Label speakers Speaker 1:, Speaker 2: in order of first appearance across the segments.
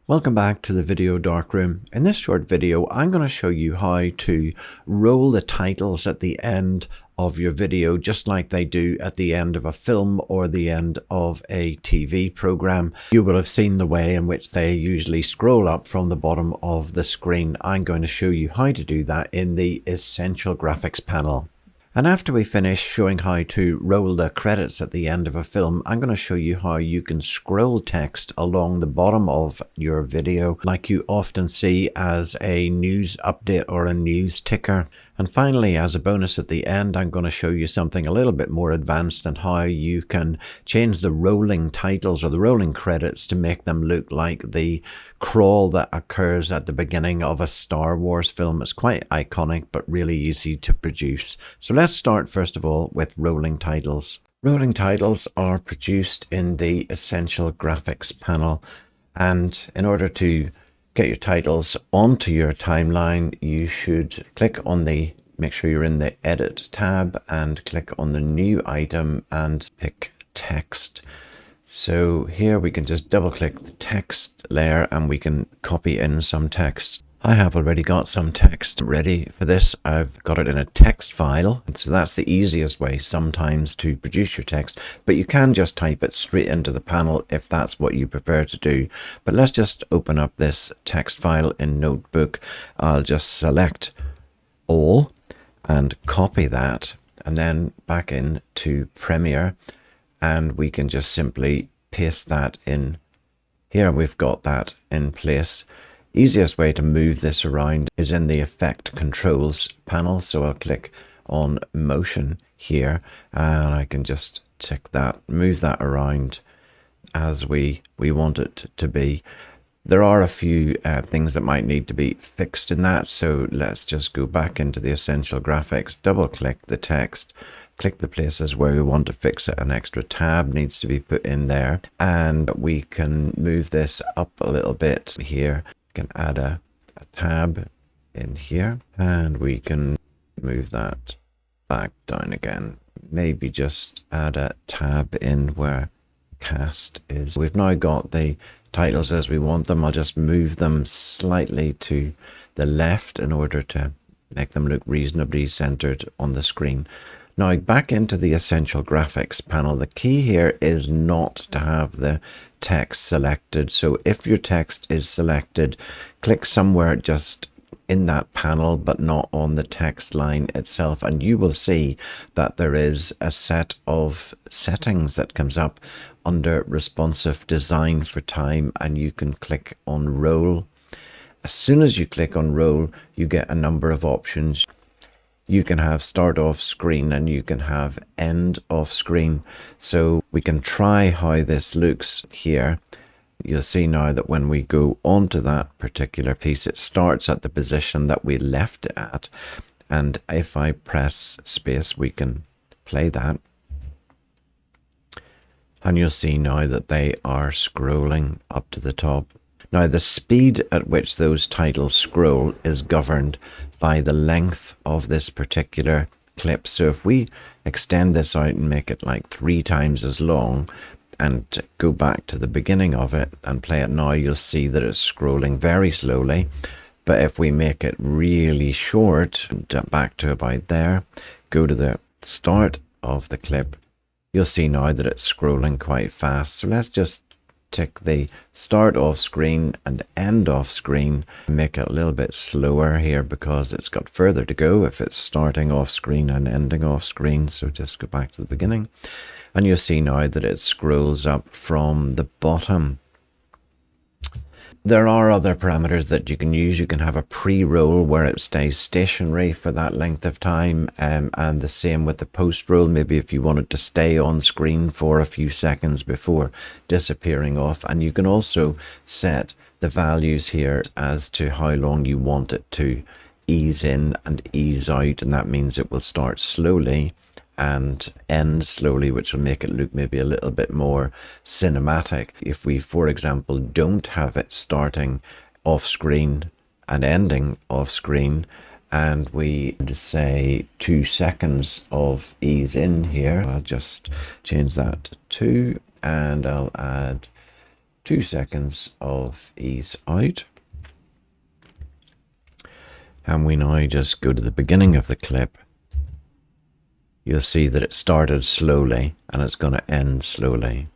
Speaker 1: Welcome back to the video Darkroom. In this short video, I'm going to show you how to roll the titles at the end of your video, just like they do at the end of a film or the end of a TV program. You will have seen the way in which they usually scroll up from the bottom of the screen. I'm going to show you how to do that in the Essential Graphics panel. And after we finish showing how to roll the credits at the end of a film, I'm going to show you how you can scroll text along the bottom of your video like you often see as a news update or a news ticker. And finally, as a bonus at the end, I'm going to show you something a little bit more advanced and how you can change the rolling titles or the rolling credits to make them look like the crawl that occurs at the beginning of a Star Wars film. It's quite iconic, but really easy to produce. So let's start first of all with rolling titles. Rolling titles are produced in the Essential Graphics panel. And in order to get your titles onto your timeline, you should make sure you're in the Edit tab and click on the New item and pick Text. So here we can just double click the text layer and we can copy in some text. I have already got some text ready for this. I've got it in a text file. And so that's the easiest way sometimes to produce your text, but you can just type it straight into the panel if that's what you prefer to do. But let's just open up this text file in Notebook. I'll just select all and copy that and then back into Premiere, and we can just simply paste that in. Here we've got that in place. Easiest way to move this around is in the Effect Controls panel. So I'll click on Motion here and I can just tick that, move that around as we want it to be. There are a few things that might need to be fixed in that. So let's just go back into the Essential Graphics, double click the text, click the places where we want to fix it. An extra tab needs to be put in there, and we can move this up a little bit here. Can add a tab in here and we can move that back down again. Maybe just add a tab in where cast is. We've now got the titles as we want them. I'll just move them slightly to the left in order to make them look reasonably centered on the screen. Now back into the Essential Graphics panel, the key here is not to have the text selected. So if your text is selected, click somewhere just in that panel but not on the text line itself, and you will see that there is a set of settings that comes up under Responsive Design for Time, and you can click on Roll. As soon as you click on Roll, you get a number of options. You can have start off screen and you can have end off screen. So we can try how this looks here. You'll see now that when we go onto that particular piece, it starts at the position that we left it at. And if I press space, we can play that. And you'll see now that they are scrolling up to the top. Now, the speed at which those titles scroll is governed by the length of this particular clip. So if we extend this out and make it like 3 times as long and go back to the beginning of it and play it now, you'll see that it's scrolling very slowly. But if we make it really short, back to about there, go to the start of the clip, you'll see now that it's scrolling quite fast. So let's just tick the start off screen and end off screen, make it a little bit slower here because it's got further to go if it's starting off screen and ending off screen. So just go back to the beginning and you'll see now that it scrolls up from the bottom. There are other parameters that you can use. You can have a pre-roll where it stays stationary for that length of time, and the same with the post-roll. Maybe if you wanted to stay on screen for a few seconds before disappearing off. And you can also set the values here as to how long you want it to ease in and ease out, and that means it will start slowly and end slowly, which will make it look maybe a little bit more cinematic. If we, for example, don't have it starting off screen and ending off screen, and we say 2 seconds of ease in here, I'll just change that to 2 and I'll add 2 seconds of ease out. And we now just go to the beginning of the clip. You'll see that it started slowly and it's going to end slowly.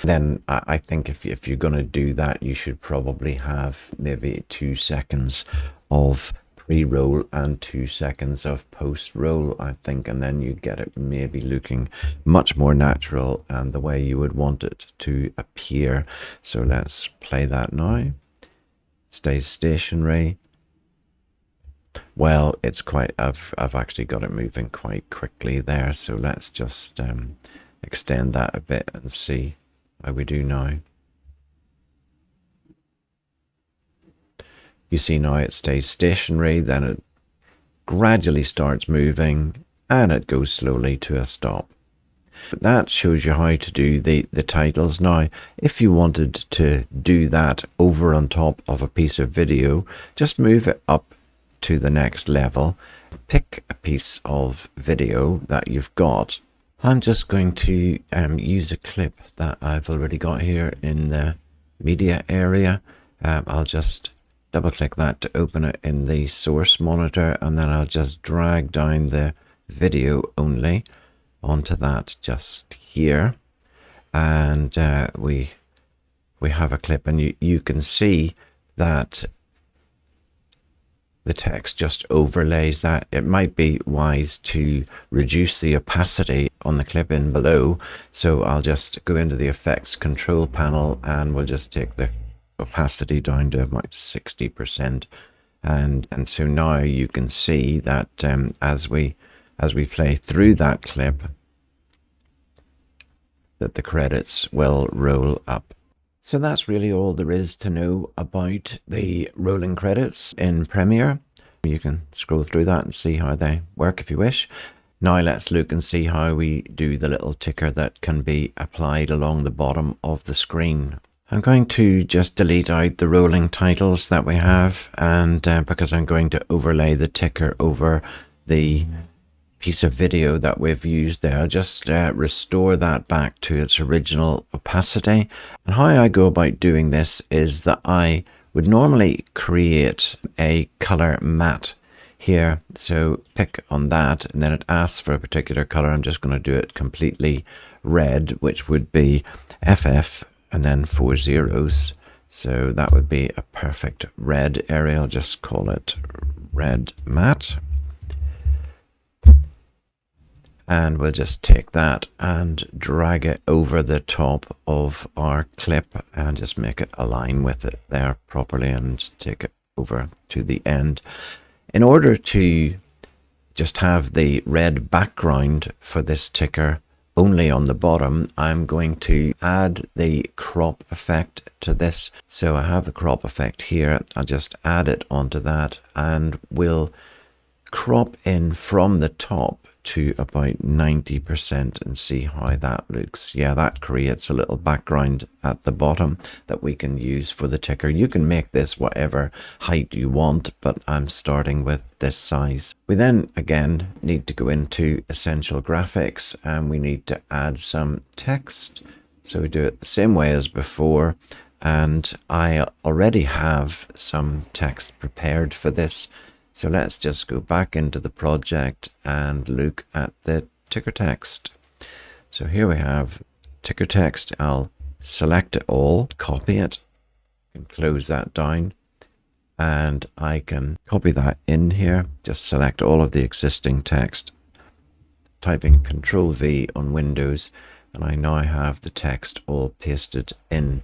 Speaker 1: Then I think if you're going to do that, you should probably have maybe 2 seconds of pre-roll and 2 seconds of post-roll, I think, and then you get it maybe looking much more natural and the way you would want it to appear. So let's play that now. Stays stationary. Well, it's quite, I've actually got it moving quite quickly there, so let's just extend that a bit and see how we do now. You see now it stays stationary, then it gradually starts moving and it goes slowly to a stop. But that shows you how to do the titles. Now, if you wanted to do that over on top of a piece of video, just move it up to the next level. Pick a piece of video that you've got. I'm just going to use a clip that I've already got here in the media area. I'll just double click that to open it in the source monitor, and then I'll just drag down the video only onto that just here. And we have a clip, and you can see that the text just overlays that. It might be wise to reduce the opacity on the clip in below. So I'll just go into the effects control panel and we'll just take the opacity down to about 60%. And so now you can see that as we play through that clip, that the credits will roll up. So that's really all there is to know about the rolling credits in Premiere. You can scroll through that and see how they work if you wish. Now let's look and see how we do the little ticker that can be applied along the bottom of the screen. I'm going to just delete out the rolling titles that we have, and because I'm going to overlay the ticker over the piece of video that we've used there, I'll just restore that back to its original opacity. And how I go about doing this is that I would normally create a color matte here. So pick on that, and then it asks for a particular color. I'm just going to do it completely red, which would be FF and then 4 zeros. So that would be a perfect red area. I'll just call it red matte. And we'll just take that and drag it over the top of our clip and just make it align with it there properly and take it over to the end. In order to just have the red background for this ticker only on the bottom, I'm going to add the crop effect to this. So I have the crop effect here. I'll just add it onto that and we'll crop in from the top to about 90% and see how that looks. Yeah, that creates a little background at the bottom that we can use for the ticker. You can make this whatever height you want, but I'm starting with this size. We then again need to go into Essential Graphics and we need to add some text. So we do it the same way as before, and I already have some text prepared for this. So let's just go back into the project and look at the ticker text. So here we have ticker text. I'll select it all, copy it, and close that down. And I can copy that in here. Just select all of the existing text, typing Control V on Windows, and I now have the text all pasted in.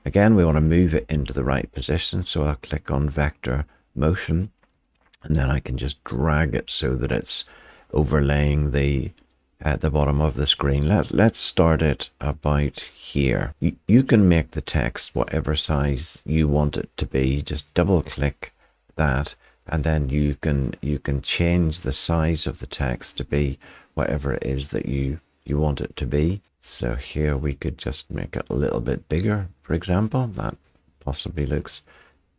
Speaker 1: Again, we want to move it into the right position. So I'll click on Vector Motion. And then I can just drag it so that it's overlaying at the bottom of the screen. Let's start it about here. You can make the text whatever size you want it to be. Just double click that, and then you can change the size of the text to be whatever it is that you want it to be. So here we could just make it a little bit bigger, for example. That possibly looks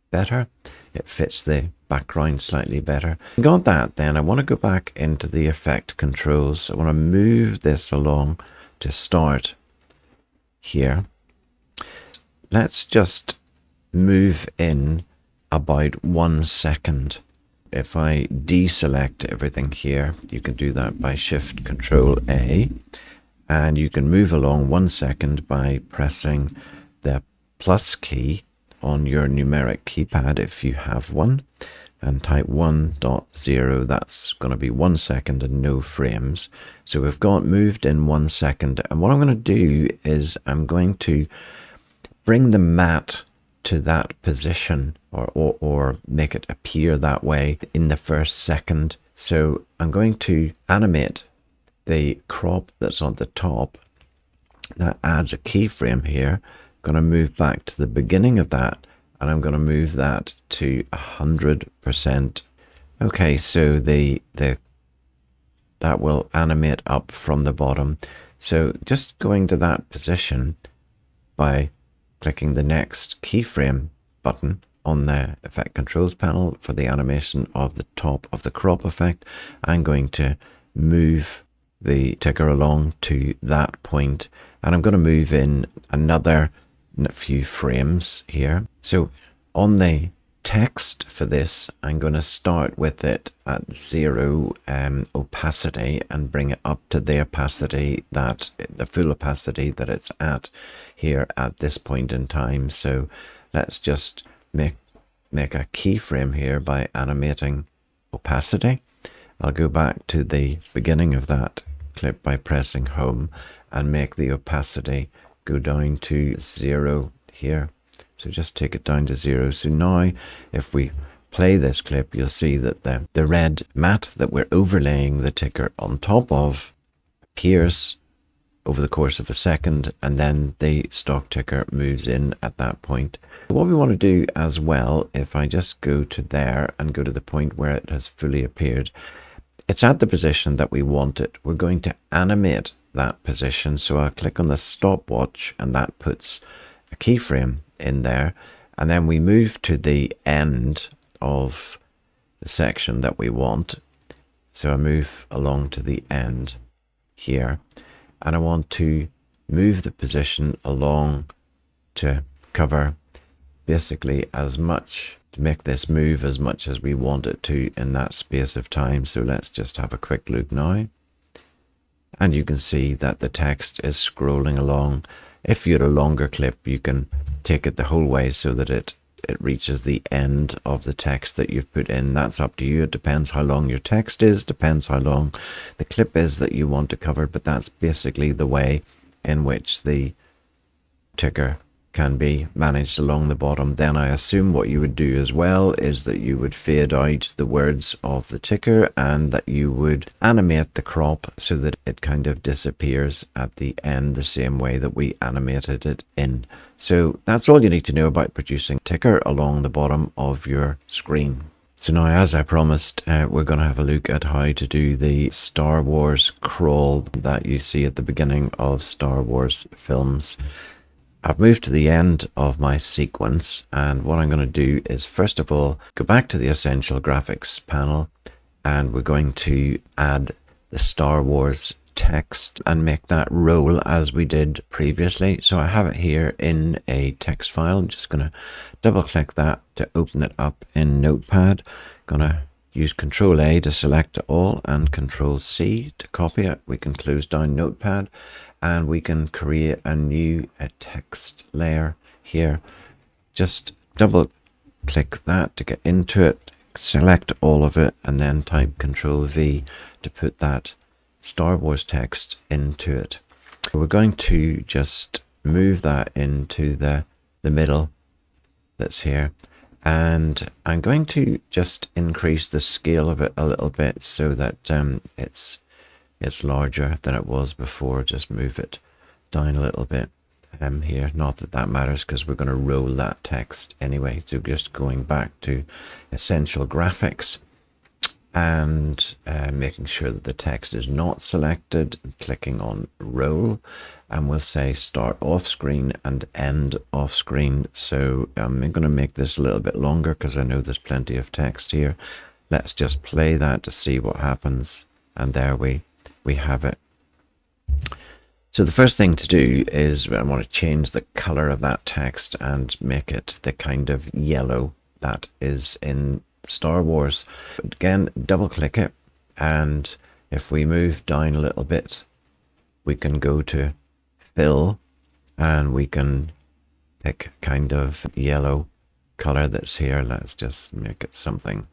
Speaker 1: better. It fits the background slightly better. Got that, then I want to go back into the effect controls. I want to move this along to start here. let's just move in about 1 second. If I deselect everything here, you can do that by Shift Control A, and you can move along 1 second by pressing the plus key on your numeric keypad if you have one, and type 1.0. That's going to be 1 second and no frames. So we've got moved in 1 second, and what I'm going to do is I'm going to bring the mat to that position, or make it appear that way in the first second. So I'm going to animate the crop that's on the top. That adds a keyframe here. I'm going to move back to the beginning of that, and I'm going to move that to 100%. Okay, so that will animate up from the bottom. So just going to that position by clicking the next keyframe button on the effect controls panel for the animation of the top of the crop effect, I'm going to move the ticker along to that point, and I'm going to move in another few frames here. So on the text for this, I'm going to start with it at 0 opacity and bring it up to the opacity, that the full opacity that it's at here at this point in time. So let's just make a keyframe here by animating opacity. I'll go back to the beginning of that clip by pressing home and make the opacity go down to 0 here. So just take it down to 0. So now if we play this clip, you'll see that the red mat that we're overlaying the ticker on top of appears over the course of a second, and then the stock ticker moves in at that point. What we want to do as well, if I just go to there and go to the point where it has fully appeared, it's at the position that we want it. We're going to animate that position. So I'll click on the stopwatch, and that puts a keyframe in there, and then we move to the end of the section that we want. So I move along to the end here, and I want to move the position along to cover basically as much, to make this move as much as we want it to in that space of time. So let's just have a quick look now, and you can see that the text is scrolling along. If you had a longer clip, you can take it the whole way so that it reaches the end of the text that you've put in. That's up to you. It depends how long your text is, depends how long the clip is that you want to cover, but that's basically the way in which the ticker can be managed along the bottom. Then I assume what you would do as well is that you would fade out the words of the ticker, and that you would animate the crop so that it kind of disappears at the end the same way that we animated it in. So that's all you need to know about producing ticker along the bottom of your screen. So now, as I promised, we're going to have a look at how to do the Star Wars crawl that you see at the beginning of Star Wars films. I've moved to the end of my sequence, and what I'm going to do is first of all go back to the Essential Graphics panel, and we're going to add the Star Wars text and make that roll as we did previously. So I have it here in a text file. I'm just going to double click that to open it up in Notepad. Going to use Control A to select it all and Control C to copy it. We can close down Notepad, and we can create a new text layer here. Just double click that to get into it, select all of it, and then type Control V to put that Star Wars text into it. We're going to just move that into the middle that's here, and I'm going to just increase the scale of it a little bit so that it's larger than it was before. Just move it down a little bit here. Not that that matters, because we're going to roll that text anyway. So just going back to Essential Graphics and making sure that the text is not selected, and clicking on roll, and we'll say start off screen and end off screen. So I'm going to make this a little bit longer because I know there's plenty of text here. Let's just play that to see what happens, and there we have it. So the first thing to do is I want to change the color of that text and make it the kind of yellow that is in Star Wars. Again, double click it, and if we move down a little bit, we can go to fill and we can pick kind of yellow color that's here. Let's just make it something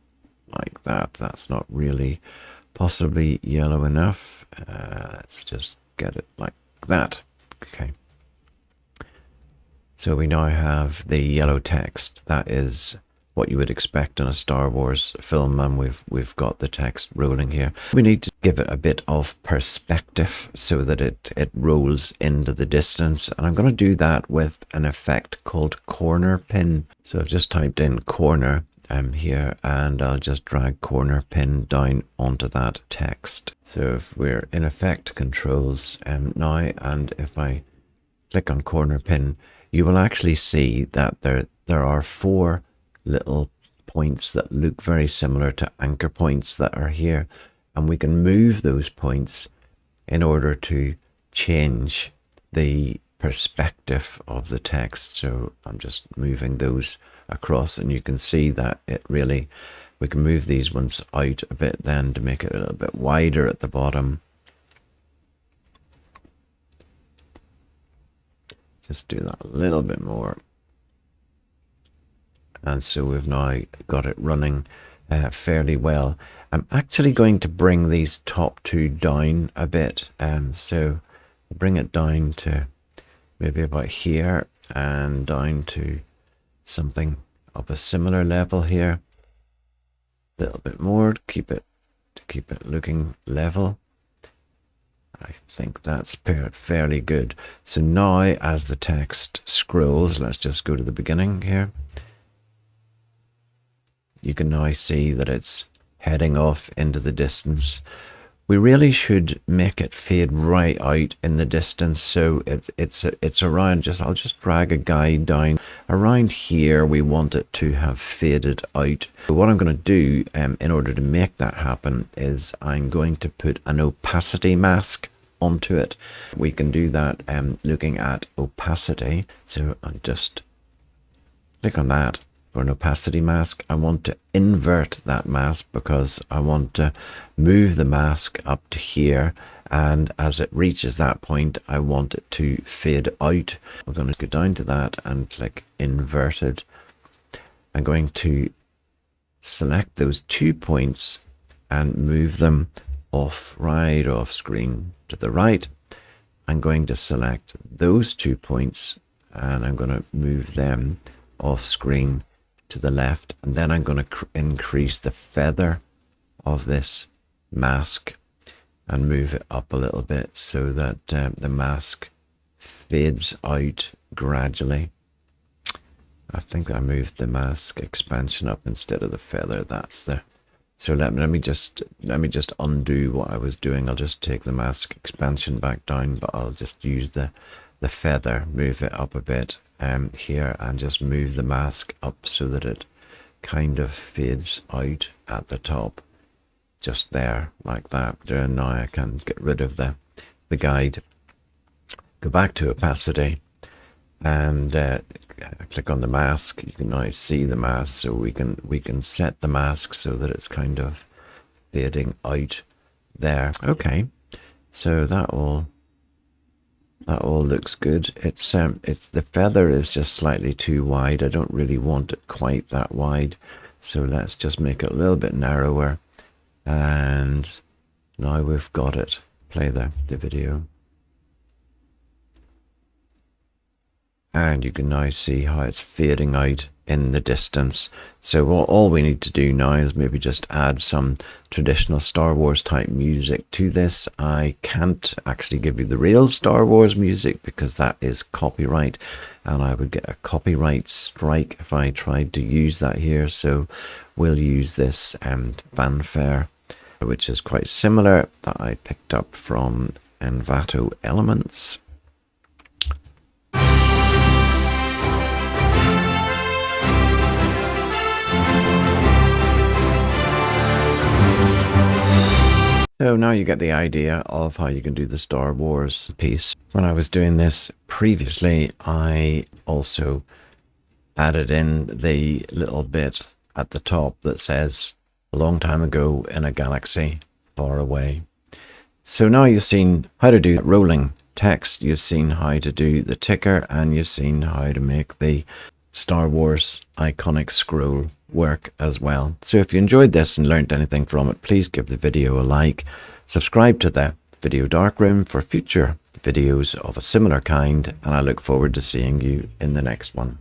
Speaker 1: like that. That's not really possibly yellow enough. Let's just get it like that. Okay. So we now have the yellow text. That is what you would expect in a Star Wars film, and we've got the text rolling here. We need to give it a bit of perspective so that it rolls into the distance, and I'm going to do that with an effect called corner pin. So I've just typed in corner here, and I'll just drag corner pin down onto that text. So if we're in effect controls now, and if I click on corner pin, you will actually see that there are 4 little points that look very similar to anchor points that are here, and we can move those points in order to change the perspective of the text. So I'm just moving those across, and you can see that we can move these ones out a bit then to make it a little bit wider at the bottom. Just do that a little bit more. And so we've now got it running fairly well. I'm actually going to bring these top 2 down a bit. So I'll bring it down to maybe about here and down to something of a similar level here. A little bit more to keep it looking level. I think that's fairly good. So now as the text scrolls, let's just go to the beginning here. You can now see that it's heading off into the distance. We really should make it fade right out in the distance, so it's around, I'll just drag a guide down. Around here we want it to have faded out. So what I'm going to do in order to make that happen is I'm going to put an opacity mask onto it. We can do that looking at opacity. So I'll just click on that. For an opacity mask, I want to invert that mask because I want to move the mask up to here, and as it reaches that point I want it to fade out. We're going to go down to that and click inverted. I'm going to select those 2 points and move them right off screen to the right. I'm going to select those 2 points and I'm going to move them off screen to the left, and then I'm going to increase the feather of this mask and move it up a little bit so that the mask fades out gradually. I think I moved the mask expansion up instead of the feather. So let me just undo what I was doing. I'll just take the mask expansion back down, but I'll just use the feather, move it up a bit here, and just move the mask up so that it kind of fades out at the top, just there, like that. And now I can get rid of the guide, go back to opacity, and click on the mask. You can now see the mask, so we can set the mask so that it's kind of fading out there. Okay, so that all looks good. It's the feather is just slightly too wide. I don't really want it quite that wide, so let's just make it a little bit narrower. And now we've got it. Play the video. And you can now see how it's fading out in the distance. So all we need to do now is maybe just add some traditional Star Wars type music to this. I can't actually give you the real Star Wars music because that is copyright, and I would get a copyright strike if I tried to use that here. So we'll use this fanfare, which is quite similar, that I picked up from Envato Elements. So now you get the idea of how you can do the Star Wars piece. When I was doing this previously, I also added in the little bit at the top that says a long time ago in a galaxy far away. So now you've seen how to do rolling text, you've seen how to do the ticker, and you've seen how to make the Star Wars iconic scroll work as well. So if you enjoyed this and learned anything from it, please give the video a like, subscribe to the Video Darkroom for future videos of a similar kind, and I look forward to seeing you in the next one.